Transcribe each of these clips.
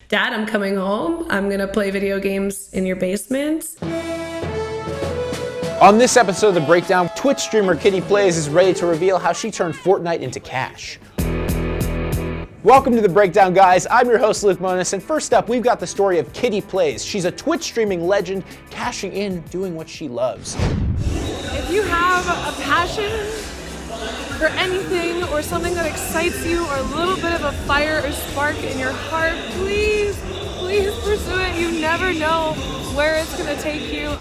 Dad, I'm coming home. I'm gonna play video games in your basement. On this episode of The Breakdown, Twitch streamer KittyPlays is ready to reveal how she turned Fortnite into cash. Welcome to The Breakdown, guys. I'm your host, Luke Mones, and first up, we've got the story of KittyPlays. She's a Twitch streaming legend, cashing in, doing what she loves. If you have a passion for anything or something that excites you or a little bit of a fire or spark in your heart, please pursue it. You never know where it's gonna take you.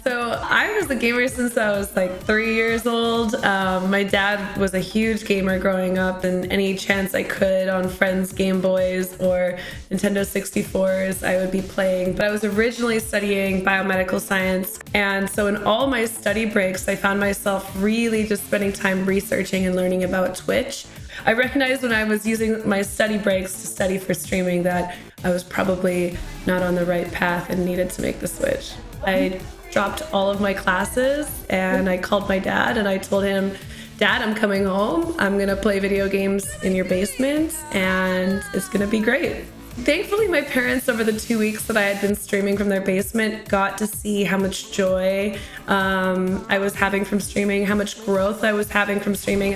So I was a gamer since I was like 3 years old. My dad was a huge gamer growing up, and any chance I could on friends' Game Boys or Nintendo 64s, I would be playing. But I was originally studying biomedical science, and so in all my study breaks, I found myself really just spending time researching and learning about Twitch. I recognized when I was using my study breaks to study for streaming that I was probably not on the right path and needed to make the switch. I dropped all of my classes and I called my dad and I told him, Dad, I'm coming home. I'm gonna play video games in your basement and it's gonna be great. Thankfully, my parents, over the 2 weeks that I had been streaming from their basement, got to see how much joy I was having from streaming, how much growth I was having from streaming.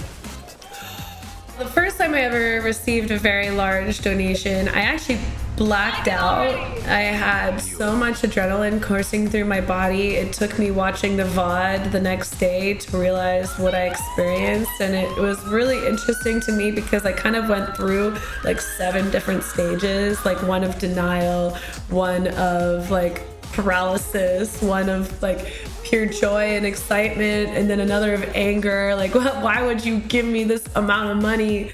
The first time I ever received a very large donation, I actually blacked out. I had so much adrenaline coursing through my body. It took me watching the VOD the next day to realize what I experienced, and it was really interesting to me because I kind of went through like 7 different stages, like one of denial, one of like paralysis, one of like pure joy and excitement, and then another of anger, like why would you give me this amount of money?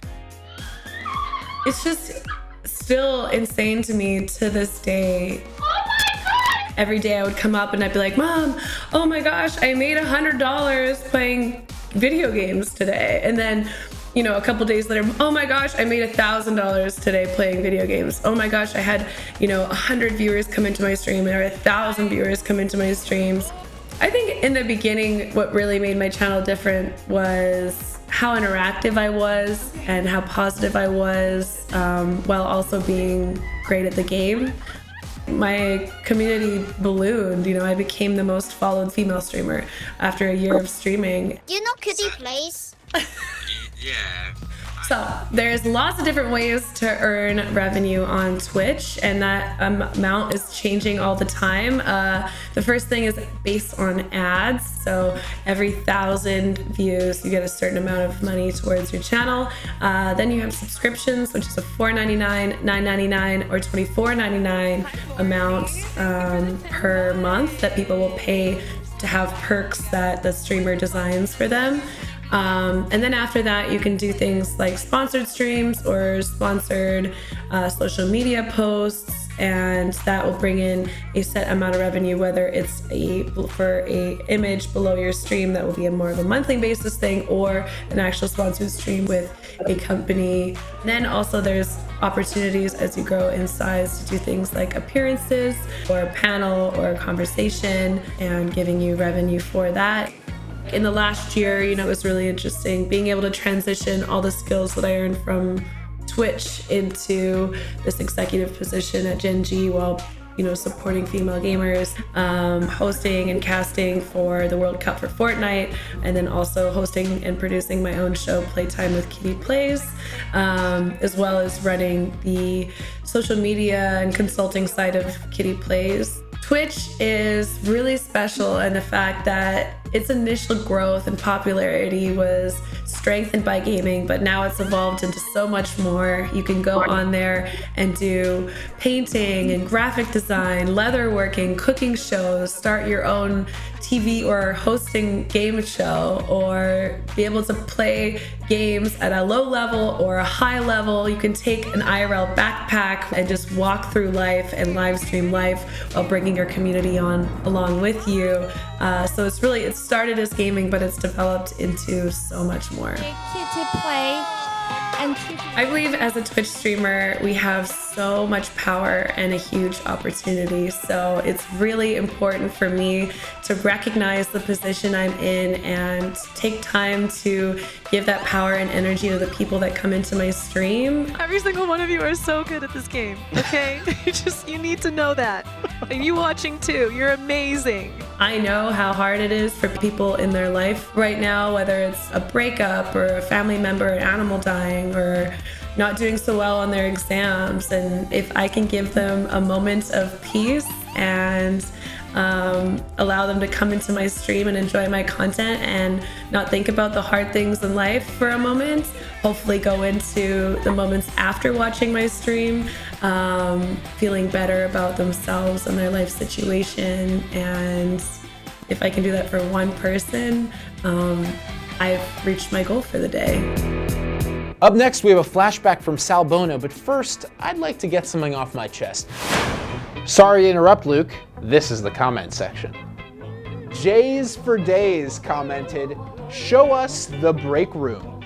It's just still insane to me to this day. Oh my God! Every day I would come up and I'd be like, Mom, oh my gosh, I made $100 playing video games today. And then, you know, a couple days later, oh my gosh, I made $1,000 today playing video games. Oh my gosh, I had, 100 viewers come into my stream or 1,000 viewers come into my streams. I think in the beginning, what really made my channel different was how interactive I was and how positive I was, while also being great at the game. My community ballooned. I became the most followed female streamer after a year of streaming. Do you know KittyPlays? Yeah. So there's lots of different ways to earn revenue on Twitch, and that amount is changing all the time. The first thing is based on ads. So every 1,000 views, you get a certain amount of money towards your channel. Then you have subscriptions, which is a $4.99, $9.99, or $24.99 amount per month that people will pay to have perks that the streamer designs for them. And then after that, you can do things like sponsored streams or sponsored social media posts, and that will bring in a set amount of revenue, whether it's for a image below your stream that will be a more of a monthly basis thing, or an actual sponsored stream with a company. And then also there's opportunities as you grow in size to do things like appearances or a panel or a conversation, and giving you revenue for that. In the last year, it was really interesting being able to transition all the skills that I earned from Twitch into this executive position at Gen G while, supporting female gamers, hosting and casting for the World Cup for Fortnite, and then also hosting and producing my own show, Playtime with KittyPlays, as well as running the social media and consulting side of KittyPlays. Twitch is really special in the fact that its initial growth and popularity was strengthened by gaming, but now it's evolved into so much more. You can go on there and do painting and graphic design, leatherworking, cooking shows, start your own TV or hosting game show, or be able to play games at a low level or a high level. You can take an IRL backpack and just walk through life and live stream life while bringing your community on along with you. So it started as gaming, but it's developed into so much more. KittyPlay and I believe as a Twitch streamer, we have so much power and a huge opportunity. So it's really important for me to recognize the position I'm in and take time to give that power and energy to the people that come into my stream. Every single one of you are so good at this game, okay? You need to know that. And you watching too, you're amazing. I know how hard it is for people in their life right now, whether it's a breakup or a family member, an animal dying, or not doing so well on their exams. And if I can give them a moment of peace and allow them to come into my stream and enjoy my content and not think about the hard things in life for a moment, hopefully go into the moments after watching my stream feeling better about themselves and their life situation. And if I can do that for one person, I've reached my goal for the day. Up next, we have a flashback from Sal Bono, but first, I'd like to get something off my chest. Sorry to interrupt, Luke. This is the comment section. Jays for Days commented, "Show us the break room."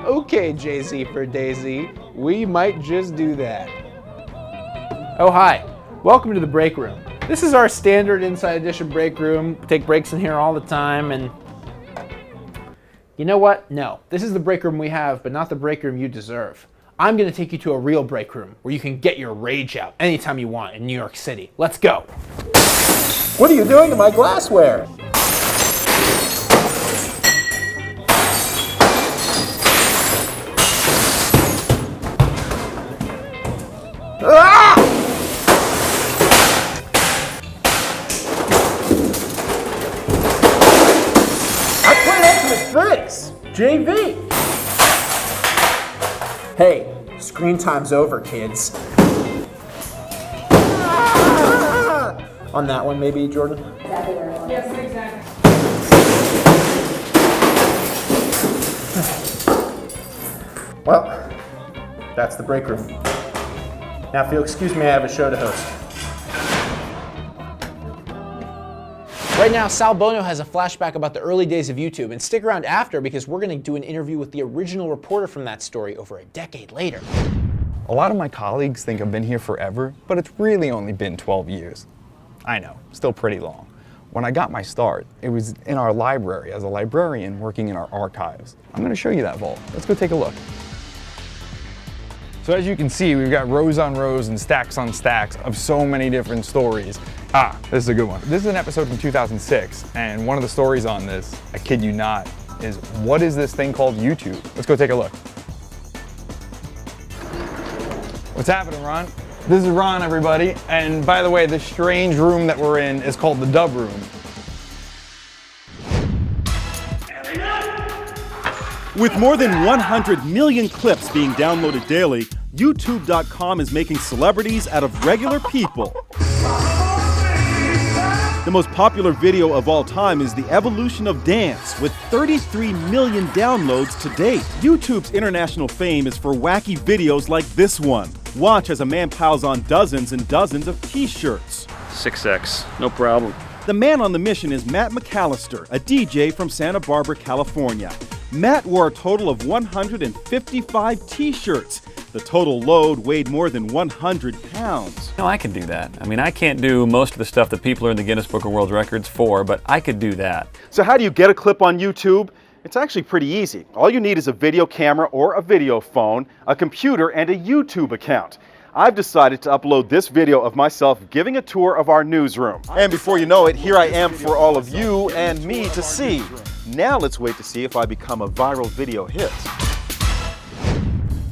Okay, Jay-Z for Daisy, we might just do that. Oh, hi. Welcome to the break room. This is our standard Inside Edition break room. We take breaks in here all the time, and you know what? No, this is the break room we have, but not the break room you deserve. I'm gonna take you to a real break room where you can get your rage out anytime you want in New York City. Let's go. What are you doing to my glassware? Ah! I play Ultimate Fix, JV. Hey, screen time's over, kids. Ah! On that one, maybe, Jordan? Yes, exactly. Well, that's the break room. Now, if you'll excuse me, I have a show to host. Right now, Sal Bono has a flashback about the early days of YouTube, and stick around after because we're going to do an interview with the original reporter from that story over a decade later. A lot of my colleagues think I've been here forever, but it's really only been 12 years. I know, still pretty long. When I got my start, it was in our library as a librarian working in our archives. I'm going to show you that vault. Let's go take a look. So as you can see, we've got rows on rows and stacks on stacks of so many different stories. This is a good one. This is an episode from 2006, and one of the stories on this, I kid you not, is what is this thing called YouTube? Let's go take a look. What's happening, Ron? This is Ron, everybody. And by the way, this strange room that we're in is called the Dub Room. With more than 100 million clips being downloaded daily, YouTube.com is making celebrities out of regular people. The most popular video of all time is the evolution of dance, with 33 million downloads to date. YouTube's international fame is for wacky videos like this one. Watch as a man piles on dozens and dozens of t-shirts. 6X, no problem. The man on the mission is Matt McAllister, a DJ from Santa Barbara, California. Matt wore a total of 155 t-shirts. The total load weighed more than 100 pounds. No, I can do that. I mean, I can't do most of the stuff that people are in the Guinness Book of World Records for, but I could do that. So how do you get a clip on YouTube? It's actually pretty easy. All you need is a video camera or a video phone, a computer, and a YouTube account. I've decided to upload this video of myself giving a tour of our newsroom. And before you know it, here I am for all of you and me to see. Now let's wait to see if I become a viral video hit.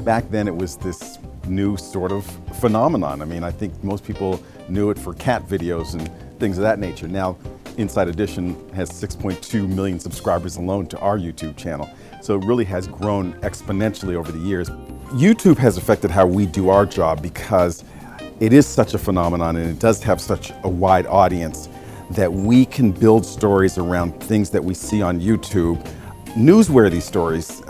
Back then it was this new sort of phenomenon. I mean, I think most people knew it for cat videos and things of that nature. Now, Inside Edition has 6.2 million subscribers alone to our YouTube channel. So it really has grown exponentially over the years. YouTube has affected how we do our job because it is such a phenomenon and it does have such a wide audience that we can build stories around things that we see on YouTube, newsworthy stories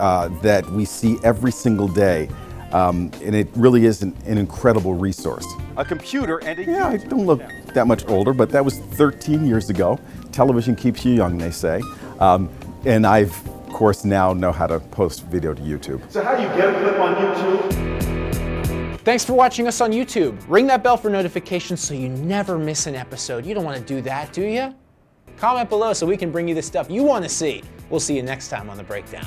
that we see every single day. And it really is an incredible resource. A computer and a Yeah, I don't look that much older, but that was 13 years ago. Television keeps you young, they say. And I've course, now know how to post video to YouTube. So how do you get a clip on YouTube? Thanks for watching us on YouTube. Ring that bell for notifications so you never miss an episode. You don't want to do that, do you? Comment below so we can bring you the stuff you want to see. We'll see you next time on The Breakdown.